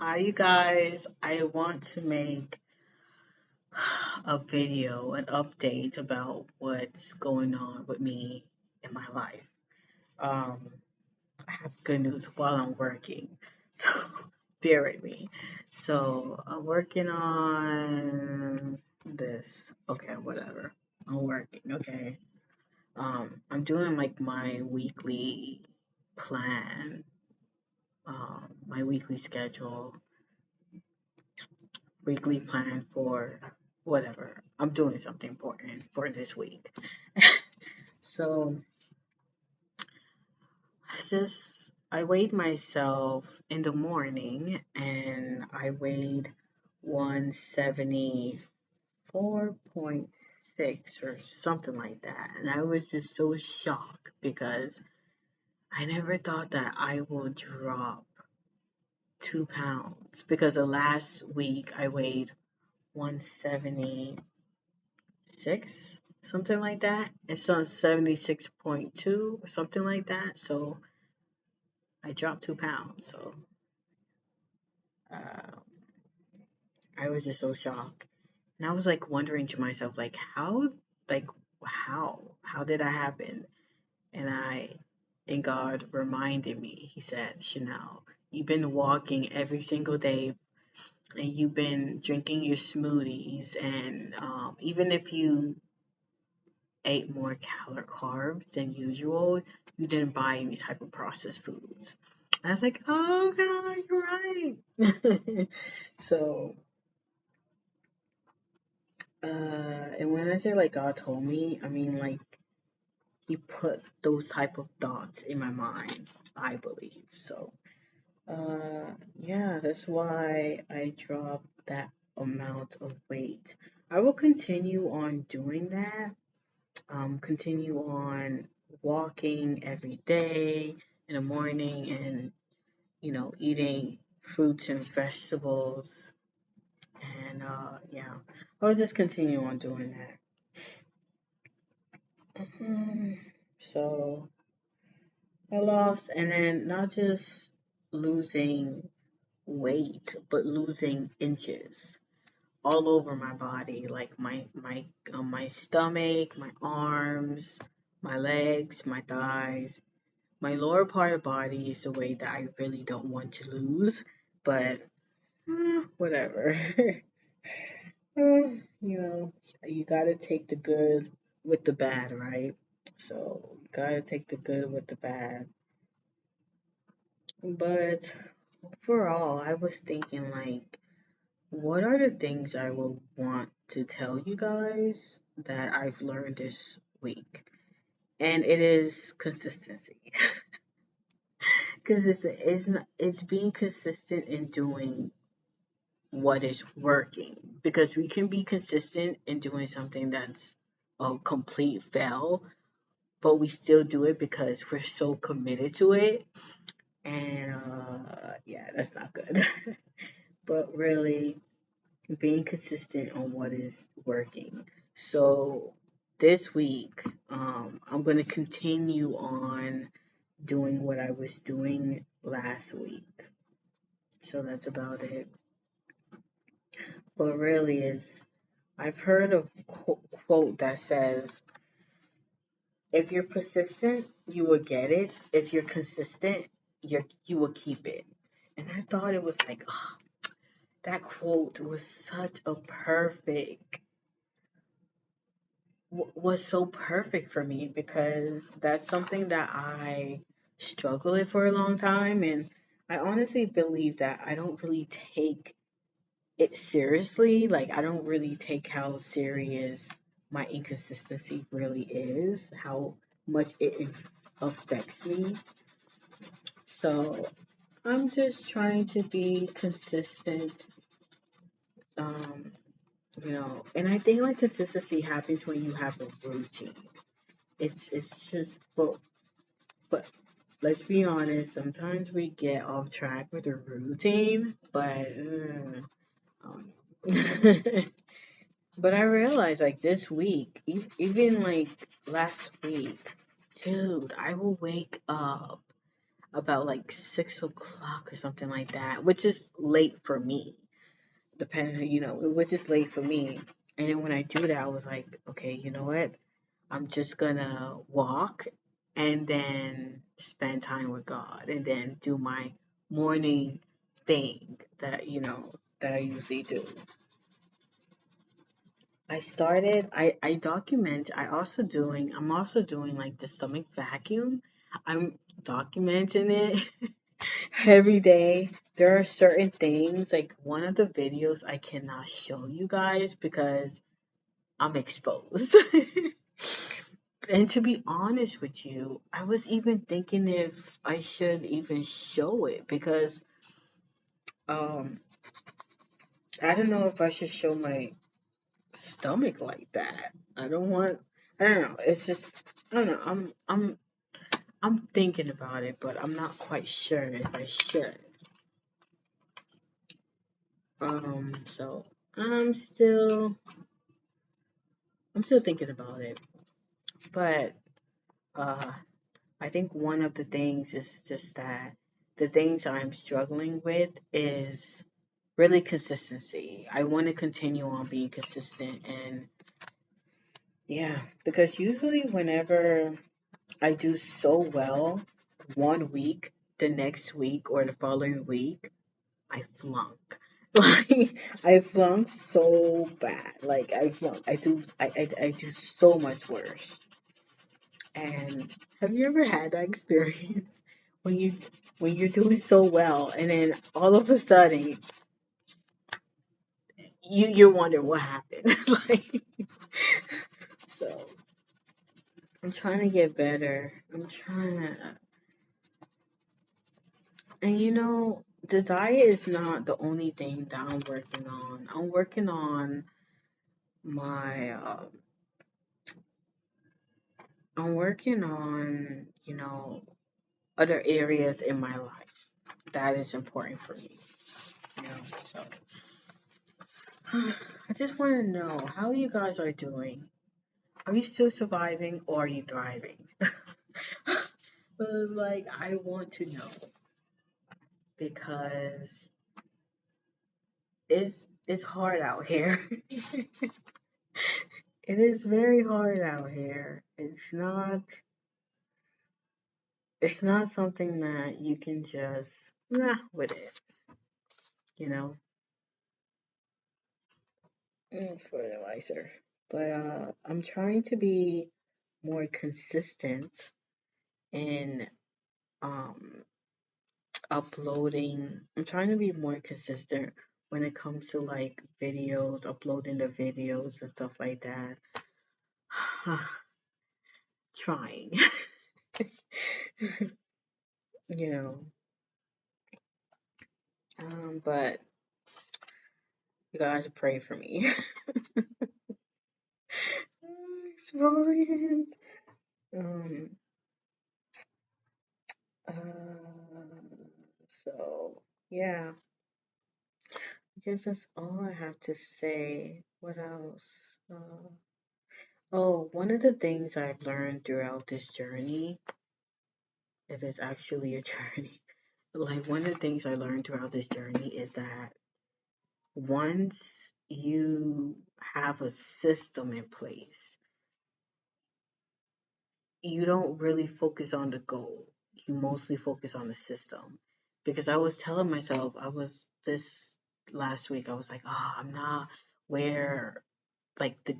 Hi, you guys. I want to make a video, an update about what's going on with me in my life. Um, I have good news while I'm working, so bear with me. So I'm working on this. Okay, whatever. I'm working. Okay. I'm doing like my weekly plan, my weekly schedule weekly plan for whatever. I'm doing something important for this week. So just I weighed myself in the morning and I weighed 174.6 or something like that. And I was just so shocked because I never thought that I would drop 2 pounds because the last week I weighed 176, something like that. It's on 76.2 or something like that. So I dropped 2 pounds. So uh, I was just so shocked. And I was like wondering to myself, like, how did that happen? And God reminded me, He said, Chanel, you've been walking every single day and you've been drinking your smoothies. And even if you ate more carbs than usual, you didn't buy any type of processed foods. I was like, oh God, you're right. So, and when I say like God told me, I mean like He put those type of thoughts in my mind, I believe. So, yeah, that's why I dropped that amount of weight. I will continue on doing that, continue on walking every day in the morning and, eating fruits and vegetables. And yeah, I'll just continue on doing that. So I lost, and then not just losing weight, but losing inches all over my body, like my stomach, my arms, my legs, my thighs. My lower part of body is the way that I really don't want to lose, but whatever. You gotta take the good with the bad, right? So, you gotta take the good with the bad. But overall, I was thinking, like, what are the things I will want to tell you guys that I've learned this week? And it is consistency. Because it's being consistent in doing what is working, because we can be consistent in doing something that's a complete fail, but we still do it because we're so committed to it. And yeah, that's not good. But really, being consistent on what is working. So this week, I'm going to continue on doing what I was doing last week. So that's about it. But really, is I've heard a quote that says, if you're persistent, you will get it. If you're consistent, you will keep it. And I thought it was like, oh, that quote was such a was so perfect for me, because that's something that I struggled with for a long time. And I honestly believe that I don't really take it seriously. Like, I don't really take how serious my inconsistency really is, how much it affects me. So I'm just trying to be consistent, um, and I think like consistency happens when you have a routine. It's just, but let's be honest, sometimes we get off track with the routine, but um, but I realized like this week, even like last week, dude, I will wake up. about like 6 o'clock or something like that, which is late for me. Depending, which is late for me. And then when I do that, I was like, okay, you know what? I'm just gonna walk and then spend time with God and then do my morning thing that I usually do. I'm also doing like the stomach vacuum. I'm documenting it every day. There are certain things, like one of the videos I cannot show you guys because I'm exposed. And to be honest with you, I was even thinking if I should even show it because um I don't know if I should show my stomach like that. I don't know. It's just I don't know. I'm thinking about it, but I'm not quite sure if I should. So I'm still I'm still thinking about it. But uh I think one of the things is just that the things I'm struggling with is really consistency. I want to continue on being consistent and yeah, because usually whenever I do so well one week, the next week or the following week, I flunk. Like I flunk so bad. Like I flunk. I do so much worse. And have you ever had that experience when you're doing so well and then all of a sudden you're wondering what happened? Like so I'm trying to get better. I'm trying to and the diet is not the only thing that I'm working on. I'm working on my I'm working on, other areas in my life that is important for me. So I just want to know how you guys are doing. Are you still surviving or are you thriving? But it's like I want to know because it's hard out here. It is very hard out here. It's not something that you can just with it, you know. Fertilizer. But I'm trying to be more consistent in um uploading. I'm trying to be more consistent when it comes to like videos, uploading the videos and stuff like that. Trying, you know. But you guys pray for me. Exfoliant. Um. So yeah, I guess that's all I have to say. What else? Oh, one of the things I've learned throughout this journey, if it's actually a journey, like one of the things I learned throughout this journey is that once you have a system in place, you don't really focus on the goal. You mostly focus on the system. Because I was telling myself, I was this last week, I was like, oh, I'm not where like the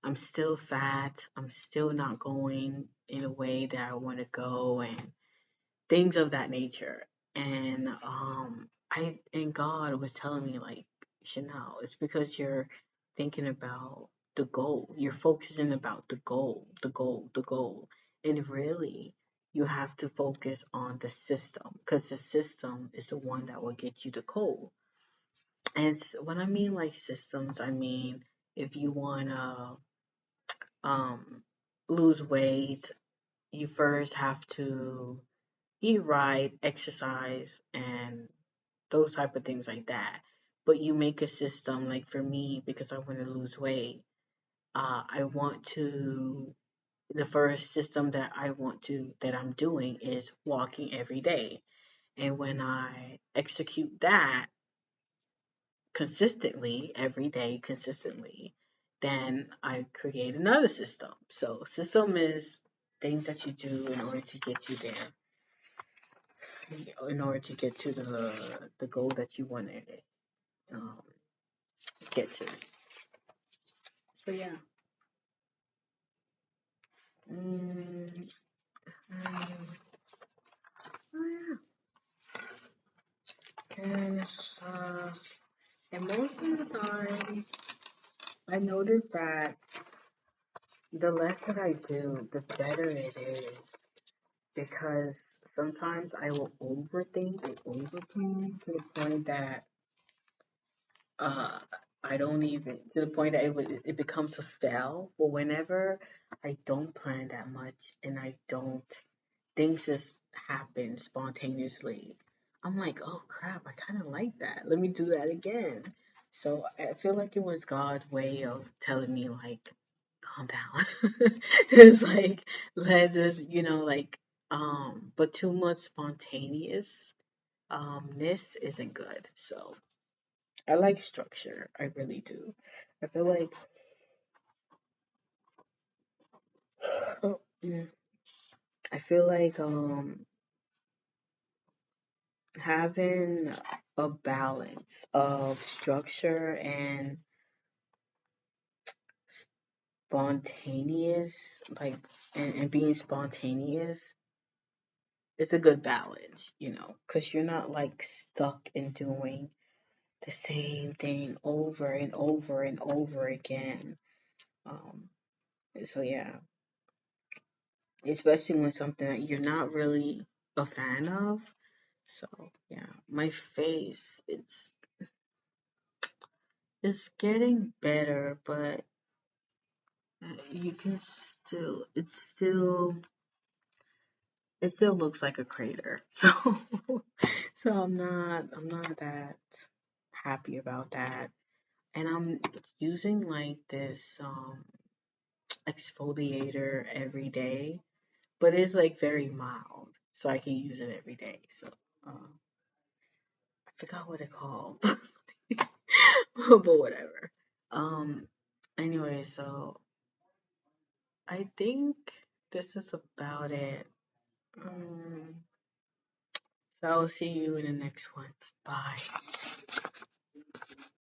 I'm still fat. I'm still not going in a way that I want to go and things of that nature. And God was telling me like, Chanel, it's because you're thinking about the goal. You're focusing about the goal, the goal, the goal. And really you have to focus on the system because the system is the one that will get you the goal. And when I mean like systems, I mean if you wanna um lose weight, you first have to eat right, exercise, and those type of things like that. But you make a system, like for me, because I want to lose weight, I want to. the first system that I'm doing is walking every day. And when I execute that consistently, every day consistently, then I create another system. So system is things that you do in order to get you there, in order to get to the goal that you want to um, get to. So yeah. Mm, um, oh yeah. Uh, and most of the time, I notice that the less that I do, the better it is. Because sometimes I will overthink and overplan to the point that uh I don't even to the point that it becomes a fail. But whenever I don't plan that much and I don't things just happen spontaneously. I'm like, oh crap, I kind of like that. Let me do that again. So I feel like it was God's way of telling me, like, calm down. It's like, let us, but too much spontaneous this isn't good. So I like structure. I really do. I feel like, I feel like having a balance of structure and spontaneous, and being spontaneous is a good balance, because you're not like stuck in doing the same thing over and over and over again. Um, so yeah, especially when something that you're not really a fan of. So yeah, my face, it's getting better, but you can still it still looks like a crater. So so I'm not that happy about that. And I'm using like this exfoliator every day, but it's like very mild, so I can use it every day. So I forgot what it called, but whatever. Um anyway, so I think this is about it. Um, so I'll see you in the next one. Bye.